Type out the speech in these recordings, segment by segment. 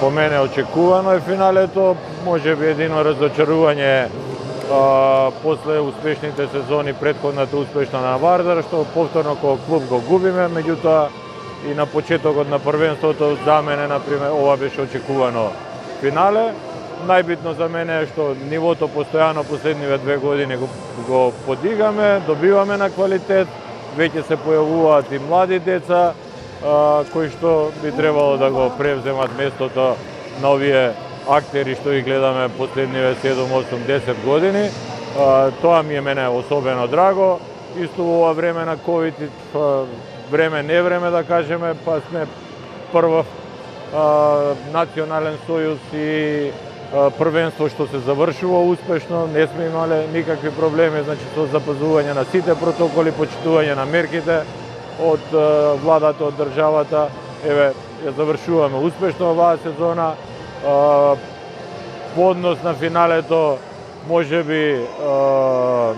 по мене очекувано е финалето, може би едино разочарување после успешните сезони, претходната успешна на Вардар, што повторно како клуб го губиме, меѓутоа и на почетокот на првенството за мене, например, ова беше очекувано финале. Најбитно за мене е што нивото постојано последниве 2 години го подигаме, добиваме на квалитет, веќе се појавуваат и млади деца кои што би требало да го превземат местото на овие актери што ги гледаме последниве 7, 8, 10 години. Тоа ми е мене особено драго. Исто во ова време на ковид, време не време да кажеме, па сме прв национален сојуз и првенство што се завршува успешно, не сме имале никакви проблеми, значи со запазување на сите протоколи, почитување на мерките од владата, од државата. Еве, ја завршуваме успешно оваа сезона. По однос на финалето, може би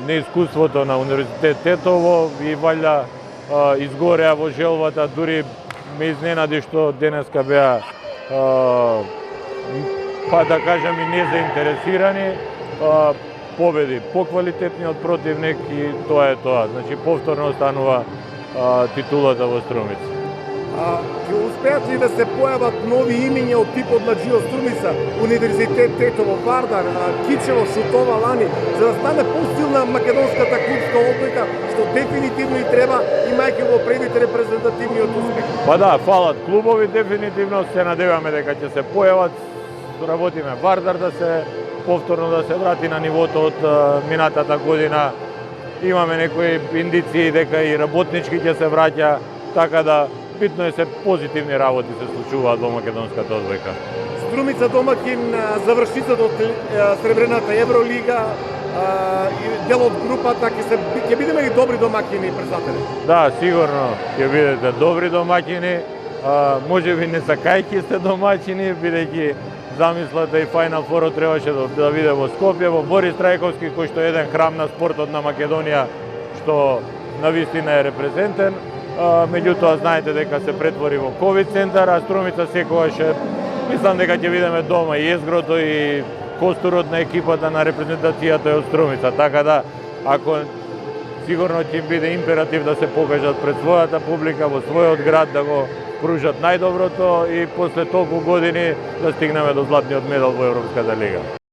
неискуството на Универзитет Тетово и валја изгореа во желбата, дури ме изненади што денеска беа па да кажем и незаинтересирани, победи поквалитетниот противник и тоа е тоа. Значи повторно останува титулата во Струмица. Ќе успеат ли да се појават нови имиња од типот на Џио Струмица, Универзитет Тетово, Вардар, Кичево, Шутова, Лани, за да стане посилна македонската клубска одлика, што дефинитивно и треба, имајќи во предвид репрезентативниот успех? Па да, фалат клубови дефинитивно, се надеваме дека ќе се појават, работиме Вардар да се повторно да се врати на нивото од минатата година. Имаме некои индиции дека и работнички ќе се враќа, така да битно е се позитивни работи се случуваат во македонската одбојка. Струмица домакин завршницата од Сребрената Евролига и дел од групата, ќе бидеме ли добри домакини председатели? Да, сигурно ќе бидете добри домакини. Може би не сакајќи сте домачини, бидејќи замислата и Final Four требаше да биде во Скопје, во Борис Трајковски, кој што е еден храм на спортот на Македонија, што навистина е репрезентен. Меѓутоа, знаете дека се претвори во ковид центар, а Струмица секогаш е, мислам дека ќе видиме дома и езгрото и костурот на екипата на репрезентацијата е од Струмица, така да, ако сигурно ќе биде императив да се покажат пред својата публика во својот град, да го пружат најдоброто и после толку години да стигнеме до златниот медал во Европската лига.